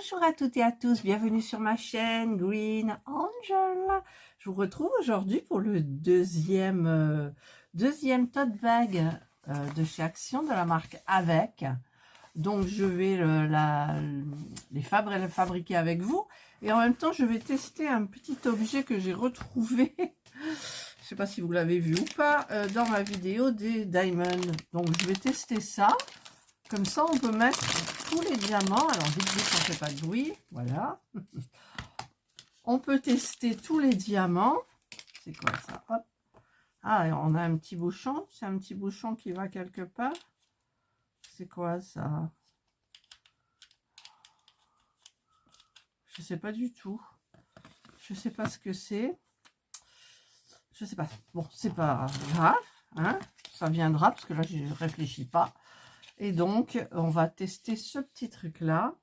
Bonjour à toutes et à tous, bienvenue sur ma chaîne Green Angel. Je vous retrouve aujourd'hui pour le deuxième tote bag de chez Action de la marque Avec. Donc je vais les fabriquer avec vous et en même temps je vais tester un petit objet que j'ai retrouvé. Je ne sais pas si vous l'avez vu ou pas dans ma vidéo des diamonds. Donc je vais tester ça. Comme ça, on peut mettre tous les diamants. Alors, vite, vite, on ne fait pas de bruit. Voilà. On peut tester tous les diamants. C'est quoi ça? Hop. Ah, on a un petit bouchon. C'est un petit bouchon qui va quelque part. C'est quoi ça? Je ne sais pas du tout. Je ne sais pas ce que c'est. Je ne sais pas. Bon, c'est pas grave. Hein, ça viendra parce que là, je ne réfléchis pas. Et donc, on va tester ce petit truc-là.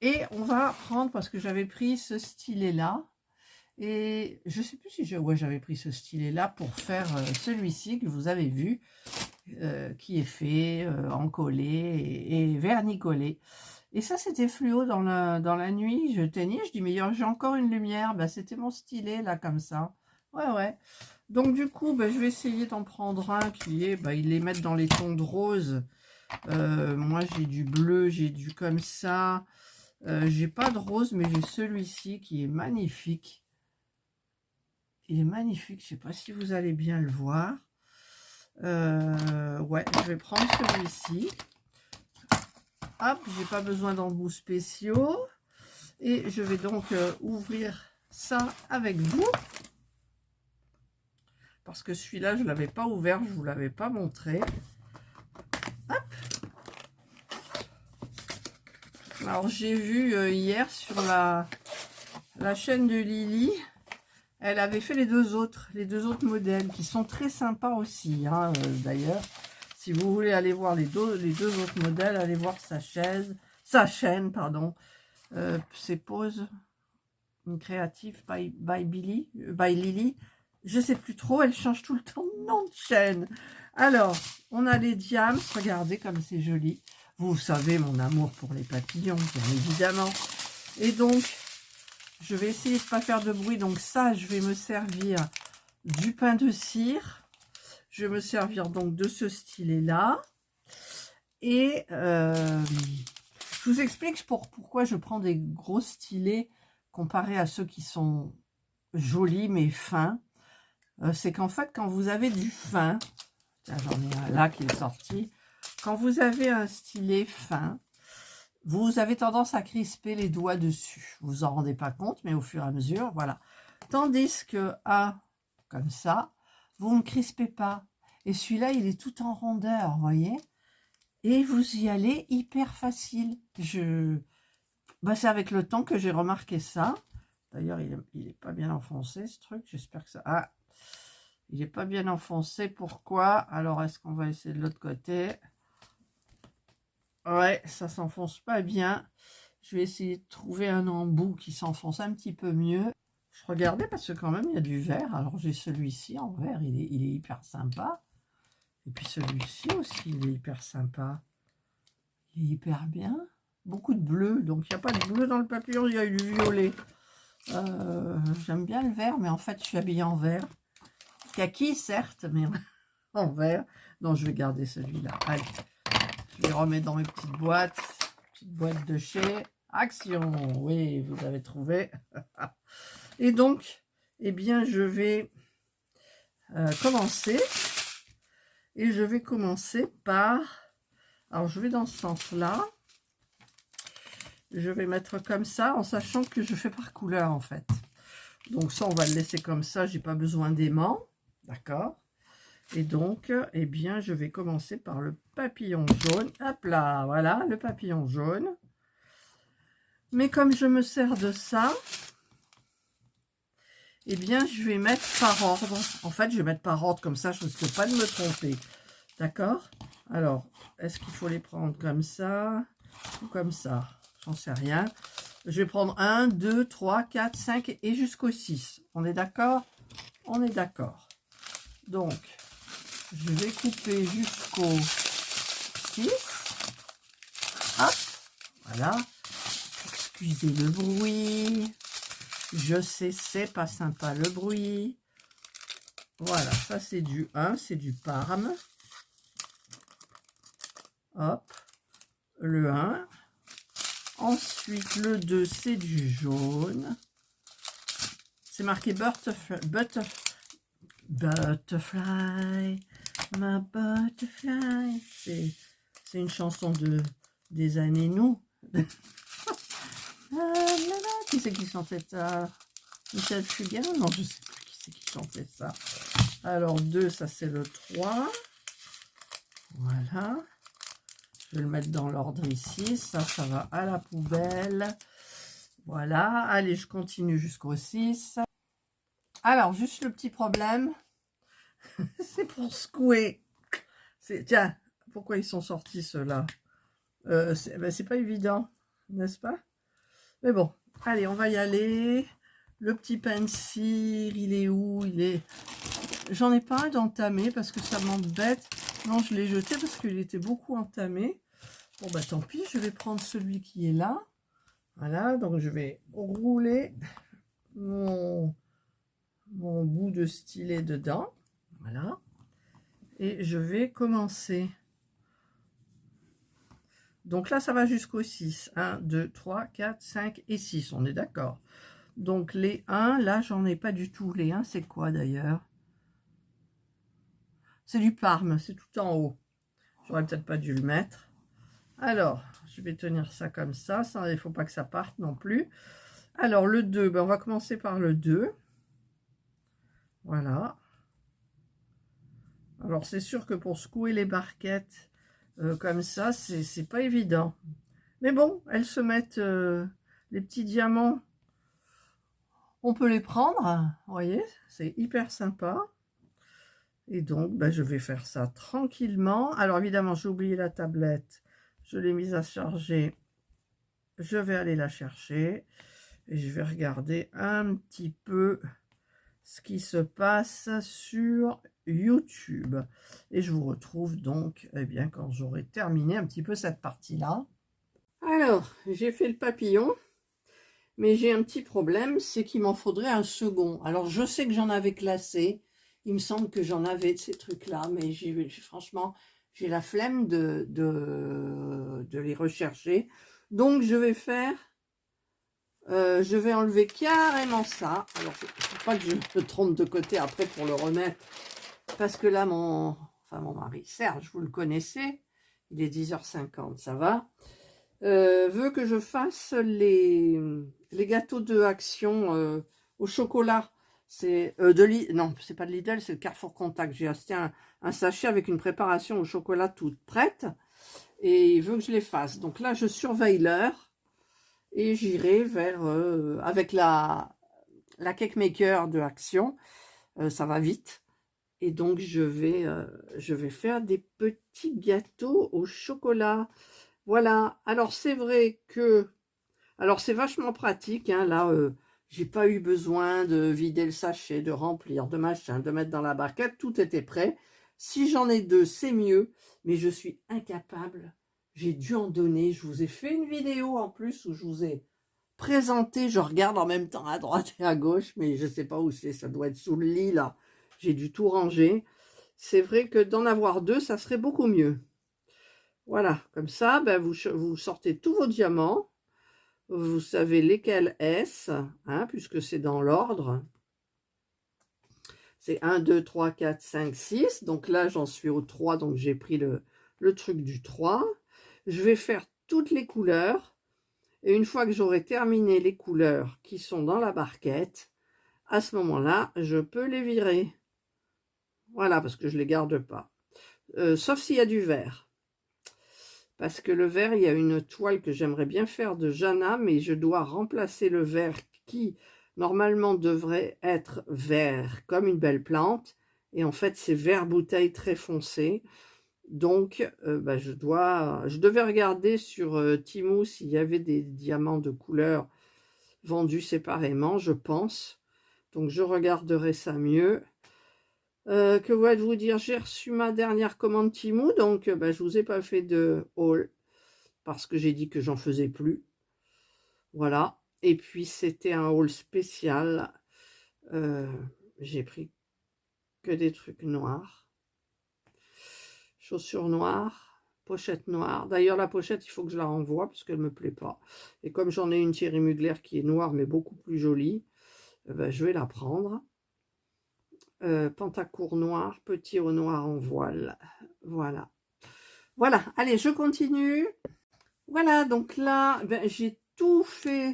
Et on va prendre, parce que j'avais pris ce stylet-là. Et je ne sais plus si j'avais pris ce stylet-là pour faire celui-ci que vous avez vu, qui est fait en collé et vernis collé. Et ça, c'était fluo dans la nuit. Je teignais, je dis, mais j'ai encore une lumière. Ben, c'était mon stylet, là, comme ça. Ouais. Donc, du coup, ben, je vais essayer d'en prendre un qui est... Ben, ils les mettent dans les tons de rose. Moi, j'ai du bleu, j'ai du comme ça. J'ai pas de rose, mais j'ai celui-ci qui est magnifique. Il est magnifique. Je sais pas si vous allez bien le voir. Ouais, je vais prendre celui-ci. Hop, j'ai pas besoin d'embouts spéciaux. Et je vais donc ouvrir ça avec vous. Parce que celui-là, je ne l'avais pas ouvert, je ne vous l'avais pas montré. Hop. Alors, j'ai vu hier sur la chaîne de Lily, elle avait fait les deux autres modèles qui sont très sympas aussi. Hein, d'ailleurs, si vous voulez aller voir les deux autres modèles, allez voir sa chaîne, pardon. C'est Pose une créative by Lily. Je sais plus trop, elle change tout le temps de nom de chaîne. Alors, on a les diams, regardez comme c'est joli. Vous savez mon amour pour les papillons, bien évidemment. Et donc, je vais essayer de ne pas faire de bruit. Donc ça, je vais me servir du pain de cire. Je vais me servir donc de ce stylet-là. Et je vous explique pourquoi je prends des gros stylets comparé à ceux qui sont jolis mais fins. C'est qu'en fait, quand vous avez du fin, j'en ai un là qui est sorti, quand vous avez un stylet fin, vous avez tendance à crisper les doigts dessus. Vous vous en rendez pas compte, mais au fur et à mesure, voilà. Tandis que comme ça, vous ne crispez pas. Et celui-là, il est tout en rondeur, vous voyez. Et vous y allez hyper facile. C'est avec le temps que j'ai remarqué ça. D'ailleurs, il est pas bien enfoncé, ce truc. J'espère que ça... Ah, il n'est pas bien enfoncé. Pourquoi? Alors, est-ce qu'on va essayer de l'autre côté? Ouais, ça s'enfonce pas bien. Je vais essayer de trouver un embout qui s'enfonce un petit peu mieux. Je regardais parce que quand même, il y a du vert. Alors, j'ai celui-ci en vert. Il est hyper sympa. Et puis celui-ci aussi, il est hyper sympa. Il est hyper bien. Beaucoup de bleu. Donc, il n'y a pas de bleu dans le papillon. Il y a eu du violet. J'aime bien le vert, mais en fait, je suis habillée en vert. Kaki, certes, mais en vert. Non, je vais garder celui-là. Allez, je les remets dans mes petites boîtes. Petite boîte de chez Action. Oui, vous avez trouvé. Et donc, eh bien, je vais commencer. Et je vais commencer par... Alors, je vais dans ce sens-là. Je vais mettre comme ça, en sachant que je fais par couleur, en fait. Donc, ça, on va le laisser comme ça. J'ai pas besoin d'aimant. D'accord. Et donc, eh bien, je vais commencer par le papillon jaune. Hop là, voilà, le papillon jaune. Mais comme je me sers de ça, eh bien, je vais mettre par ordre. En fait, je vais mettre par ordre, comme ça, je ne risque pas de me tromper. D'accord? Alors, est-ce qu'il faut les prendre comme ça ou comme ça? J'en sais rien. Je vais prendre 1, 2, 3, 4, 5 et jusqu'au 6. On est d'accord? On est d'accord. Donc, je vais couper jusqu'au 6. Hop, Voilà. Excusez le bruit. Je sais, c'est pas sympa le bruit. Voilà, ça c'est du 1, c'est du Parme. Hop, le 1. Ensuite, le 2, c'est du jaune. C'est marqué Butterfly, my butterfly. C'est une chanson des années nous. Qui c'est qui chantait ça? Michel Fugain? Non, je sais plus qui c'est qui chantait ça. Alors, 2, ça c'est le 3. Voilà. Je vais le mettre dans l'ordre ici. Ça va à la poubelle. Voilà. Allez, je continue jusqu'au 6. Alors, juste le petit problème. C'est pour secouer. Tiens, pourquoi ils sont sortis ceux-là? C'est pas évident, n'est-ce pas? Mais bon, allez, on va y aller. Le petit pencil, il est où? Il est... J'en ai pas un d'entamé parce que ça m'embête. Non, je l'ai jeté parce qu'il était beaucoup entamé. Bon, bah tant pis, je vais prendre celui qui est là. Voilà, donc je vais rouler mon bout de stylet dedans. Voilà. Et je vais commencer. Donc là, ça va jusqu'au 6. 1, 2, 3, 4, 5 et 6. On est d'accord. Donc les 1, là, j'en ai pas du tout. Les 1, c'est quoi d'ailleurs? C'est du Parme, c'est tout en haut. J'aurais peut-être pas dû le mettre. Alors, je vais tenir ça comme ça. Il ne faut pas que ça parte non plus. Alors, le 2, ben, on va commencer par le 2. Voilà. Alors, c'est sûr que pour secouer les barquettes comme ça, c'est pas évident. Mais bon, elles se mettent les petits diamants. On peut les prendre, vous voyez, c'est hyper sympa. Et donc, ben, je vais faire ça tranquillement. Alors, évidemment, j'ai oublié la tablette. Je l'ai mise à charger. Je vais aller la chercher. Et je vais regarder un petit peu ce qui se passe sur YouTube. Et je vous retrouve donc, eh bien, quand j'aurai terminé un petit peu cette partie-là. Alors, j'ai fait le papillon. Mais j'ai un petit problème, c'est qu'il m'en faudrait un second. Alors, je sais que j'en avais classé. Il me semble que j'en avais de ces trucs-là. Mais franchement, j'ai la flemme de les rechercher. Donc, je vais faire... je vais enlever carrément ça. Alors, il ne faut pas que je me trompe de côté après pour le remettre. Parce que là, mon mari Serge, vous le connaissez. Il est 10h50, ça va. Veut que je fasse les gâteaux de Action au chocolat. C'est non, c'est pas de Lidl, c'est le Carrefour Contact. J'ai acheté un sachet avec une préparation au chocolat toute prête et il veut que je les fasse. Donc là, je surveille l'heure et j'irai vers avec la cake maker de Action. Ça va vite et donc je vais faire des petits gâteaux au chocolat. Voilà, alors c'est vrai que, alors c'est vachement pratique, hein, là, j'ai pas eu besoin de vider le sachet, de remplir, de machin, de mettre dans la barquette, tout était prêt. Si j'en ai 2, c'est mieux, mais je suis incapable, j'ai dû en donner, je vous ai fait une vidéo en plus où je vous ai présenté, je regarde en même temps à droite et à gauche, mais je sais pas où c'est, ça doit être sous le lit là, j'ai dû tout ranger. C'est vrai que d'en avoir 2, ça serait beaucoup mieux. Voilà, comme ça, ben vous sortez tous vos diamants. Vous savez lesquels est-ce, hein, puisque c'est dans l'ordre. C'est 1, 2, 3, 4, 5, 6. Donc là, j'en suis au 3, donc j'ai pris le truc du 3. Je vais faire toutes les couleurs. Et une fois que j'aurai terminé les couleurs qui sont dans la barquette, à ce moment-là, je peux les virer. Voilà, parce que je ne les garde pas. Sauf s'il y a du vert. Parce que le vert, il y a une toile que j'aimerais bien faire de Jana, mais je dois remplacer le vert qui, normalement, devrait être vert comme une belle plante. Et en fait, c'est vert bouteille très foncé. Donc, je devais regarder sur Temu s'il y avait des diamants de couleur vendus séparément, je pense. Donc, je regarderai ça mieux. Que vous dire, j'ai reçu ma dernière commande Temu, donc je vous ai pas fait de haul parce que j'ai dit que j'en faisais plus. Voilà. Et puis, c'était un haul spécial. J'ai pris que des trucs noirs. Chaussures noires, pochette noire. D'ailleurs, la pochette, il faut que je la renvoie parce qu'elle ne me plaît pas. Et comme j'en ai une Thierry Mugler qui est noire, mais beaucoup plus jolie, ben, je vais la prendre. Pantacourt noir, petit au noir en voile. Voilà. Voilà, allez, je continue. Voilà, donc là, ben, j'ai tout fait.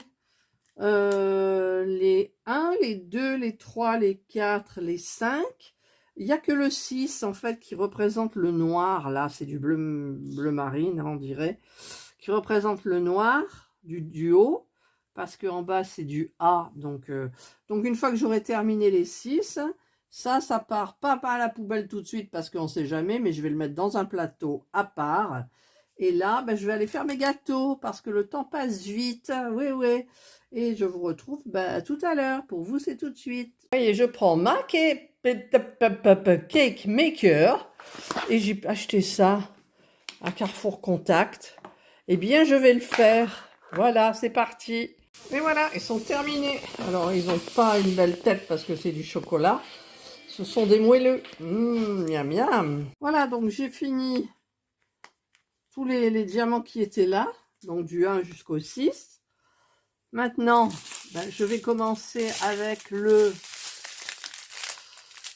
Les 1, les 2, les 3, les 4, les 5. Il n'y a que le 6, en fait, qui représente le noir. Là, c'est du bleu marine, hein, on dirait. Qui représente le noir du haut. Parce qu'en bas, c'est du A. Donc, une fois que j'aurai terminé les 6, ça part pas à la poubelle tout de suite parce qu'on ne sait jamais, mais je vais le mettre dans un plateau à part. Et là, ben, je vais aller faire mes gâteaux parce que le temps passe vite. Oui, oui. Et je vous retrouve ben, tout à l'heure. Pour vous, c'est tout de suite. Et je prends ma cake maker. Et j'ai acheté ça à Carrefour Contact. Eh bien, je vais le faire. Voilà, c'est parti. Et voilà, ils sont terminés. Alors, ils n'ont pas une belle tête parce que c'est du chocolat. Ce sont des moelleux. Miam, miam. Voilà, donc j'ai fini tous les diamants qui étaient là. Donc, du 1 jusqu'au 6. Maintenant, ben, je vais commencer avec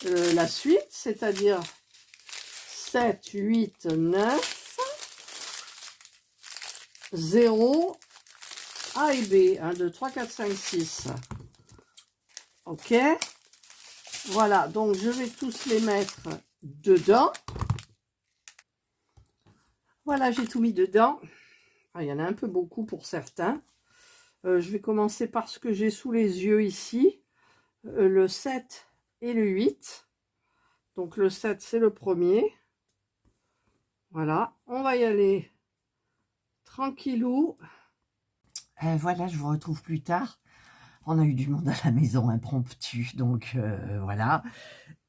la suite, c'est-à-dire 7, 8, 9, 0, A et B. 1, 2, 3, 4, 5, 6. Ok. Voilà, donc je vais tous les mettre dedans. Voilà, j'ai tout mis dedans. Ah, il y en a un peu beaucoup pour certains. Je vais commencer par ce que j'ai sous les yeux ici. Le 7 et le 8. Donc le 7, c'est le premier. Voilà, on va y aller tranquillou. Voilà, je vous retrouve plus tard. On a eu du monde à la maison impromptu, donc voilà.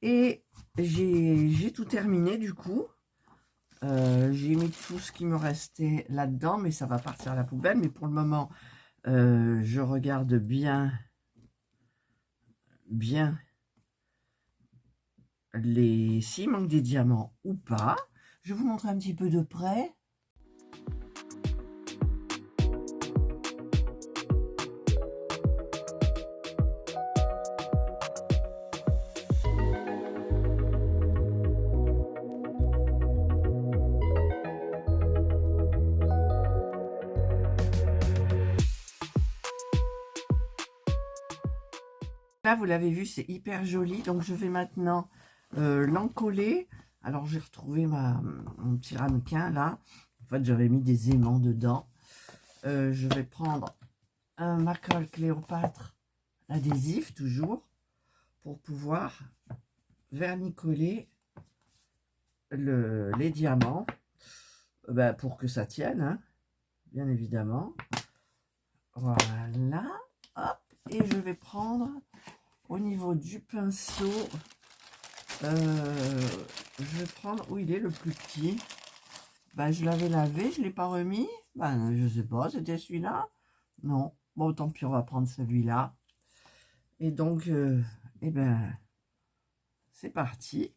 Et j'ai tout terminé du coup. J'ai mis tout ce qui me restait là-dedans, mais ça va partir à la poubelle. Mais pour le moment, je regarde bien s'il manque des diamants ou pas. Je vous montre un petit peu de près. Là, vous l'avez vu, c'est hyper joli. Donc, je vais maintenant l'encoller. Alors, j'ai retrouvé mon petit ramequin, là. En fait, j'avais mis des aimants dedans. Je vais prendre ma colle Cléopâtre adhésif, toujours, pour pouvoir vernicoller les diamants. Ben, pour que ça tienne, hein, bien évidemment. Voilà. Hop. Et je vais prendre... Au niveau du pinceau, je vais prendre où il est le plus petit. Ben, je l'avais lavé, je ne l'ai pas remis. Ben, je ne sais pas, c'était celui-là. Non, bon, tant pis, on va prendre celui-là. Et donc, eh ben, c'est parti.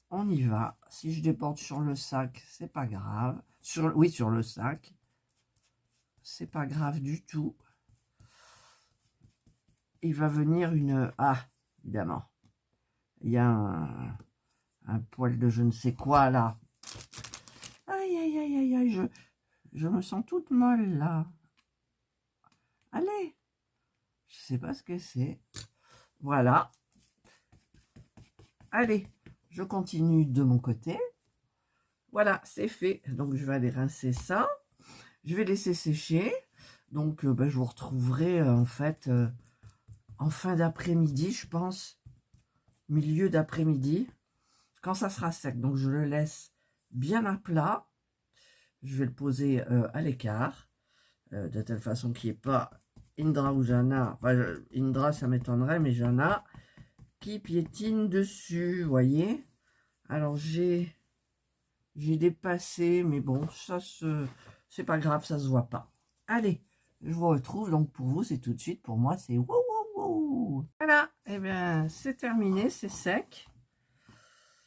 On y va. Si je déborde sur le sac, c'est pas grave. Oui, sur le sac. C'est pas grave du tout. Il va venir une... Ah, évidemment. Il y a un poil de je ne sais quoi, là. Aïe, aïe, aïe, aïe, aïe, je me sens toute molle, là. Allez. Je sais pas ce que c'est. Voilà. Allez, je continue de mon côté. Voilà, c'est fait. Donc, je vais aller rincer ça. Je vais laisser sécher. Donc, ben, je vous retrouverai, en fait... en fin d'après-midi, je pense, milieu d'après-midi, quand ça sera sec. Donc, je le laisse bien à plat. Je vais le poser à l'écart, de telle façon qu'il n'y ait pas Indra ou Jana. Enfin, Indra, ça m'étonnerait, mais Jana qui piétine dessus, vous voyez. Alors, j'ai J'ai dépassé, mais bon, ça, c'est pas grave, ça se voit pas. Allez, je vous retrouve, donc pour vous, c'est tout de suite, pour moi, c'est wouh, wouh, wouh. Voilà, et bien, c'est terminé, c'est sec.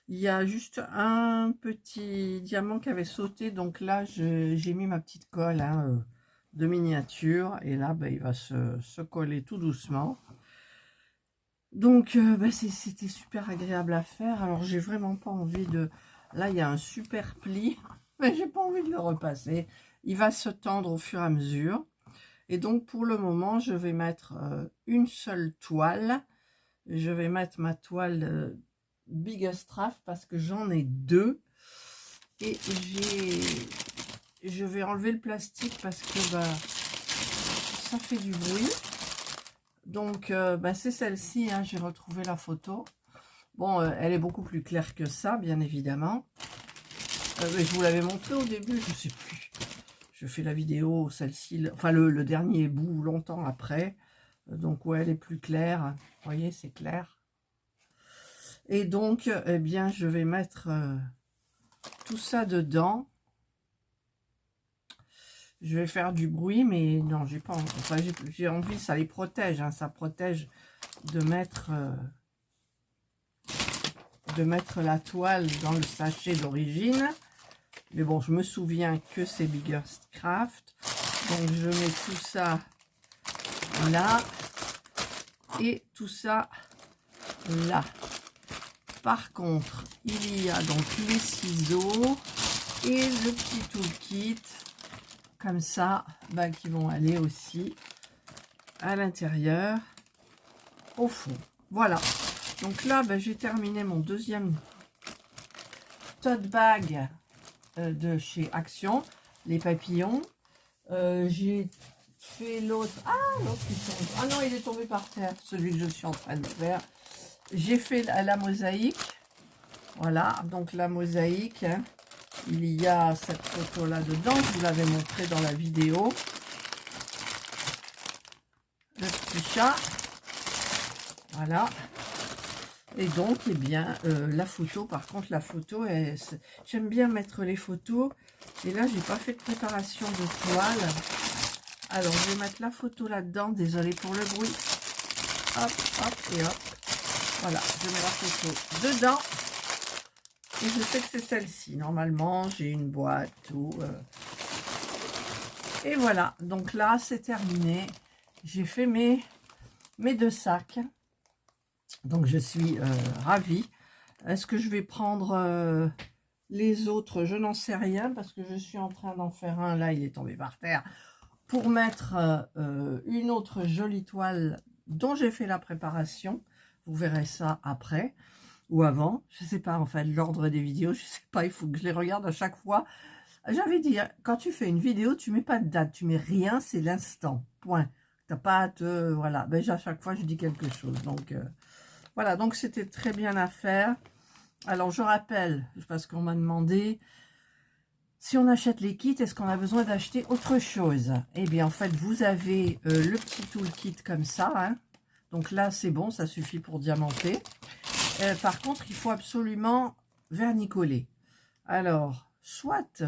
Il y a juste un petit diamant qui avait sauté, donc là, j'ai mis ma petite colle hein, de miniature, et là, ben, il va se coller tout doucement. Donc, c'était super agréable à faire. Alors, j'ai vraiment pas envie de... Là, il y a un super pli, mais j'ai pas envie de le repasser. Il va se tendre au fur et à mesure. Et donc, pour le moment, je vais mettre une seule toile. Je vais mettre ma toile Biggest Craft parce que j'en ai deux. Et je vais enlever le plastique parce que bah, ça fait du bruit. Donc, c'est celle-ci, hein, j'ai retrouvé la photo. Bon, elle est beaucoup plus claire que ça, bien évidemment. Mais je vous l'avais montré au début, je ne sais plus. Je fais la vidéo, celle-ci, enfin le dernier bout, longtemps après. Donc, ouais, elle est plus claire. Vous voyez, c'est clair. Et donc, eh bien, je vais mettre tout ça dedans. Je vais faire du bruit, mais non, j'ai pas envie. Enfin, j'ai envie, ça les protège, hein, ça protège de mettre la toile dans le sachet d'origine. Mais bon, je me souviens que c'est Biggest Craft. Donc, je mets tout ça là et tout ça là. Par contre, il y a donc les ciseaux et le petit toolkit comme ça, qui vont aller aussi à l'intérieur, au fond. Voilà. Donc là, j'ai terminé mon deuxième tote bag de chez Action, les papillons. J'ai fait l'autre. Ah, l'autre qui tombe. Ah non, il est tombé par terre, celui que je suis en train de faire. J'ai fait la mosaïque. Voilà, donc la mosaïque. Hein, il y a cette photo là dedans, je vous l'avais montré dans la vidéo. Le petit chat. Voilà. Et donc, eh bien, la photo, par contre, la photo, j'aime bien mettre les photos. Et là, j'ai pas fait de préparation de toile. Alors, je vais mettre la photo là-dedans. Désolée pour le bruit. Hop, hop et hop. Voilà, je mets la photo dedans. Et je sais que c'est celle-ci. Normalement, j'ai une boîte, tout. Et voilà. Donc là, c'est terminé. J'ai fait mes deux sacs. Donc, je suis ravie. Est-ce que je vais prendre les autres? Je n'en sais rien parce que je suis en train d'en faire un. Là, il est tombé par terre. Pour mettre une autre jolie toile dont j'ai fait la préparation. Vous verrez ça après ou avant. Je ne sais pas, en fait, l'ordre des vidéos. Je ne sais pas, il faut que je les regarde à chaque fois. J'avais dit, quand tu fais une vidéo, tu ne mets pas de date. Tu mets rien, c'est l'instant. Point. Tu n'as pas à te... Voilà. À chaque fois, je dis quelque chose. Donc... voilà, donc c'était très bien à faire. Alors, je rappelle, parce qu'on m'a demandé, si on achète les kits, est-ce qu'on a besoin d'acheter autre chose? Eh bien, en fait, vous avez le petit toolkit comme ça. Hein. Donc là, c'est bon, ça suffit pour diamanter. Par contre, il faut absolument vernicoller. Alors, soit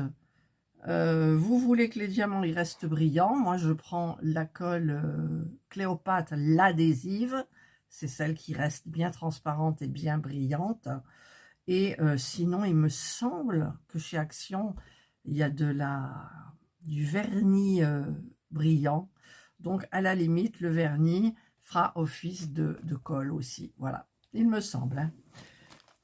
vous voulez que les diamants ils restent brillants. Moi, je prends la colle Cléopâtre, l'adhésive. C'est celle qui reste bien transparente et bien brillante. Et sinon, il me semble que chez Action, il y a du vernis brillant. Donc, à la limite, le vernis fera office de colle aussi. Voilà, il me semble. Hein.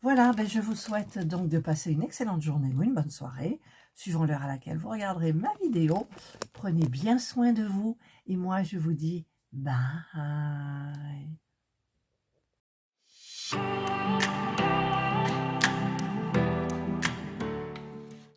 Voilà, je vous souhaite donc de passer une excellente journée ou une bonne soirée, suivant l'heure à laquelle vous regarderez ma vidéo. Prenez bien soin de vous et moi, je vous dis bye.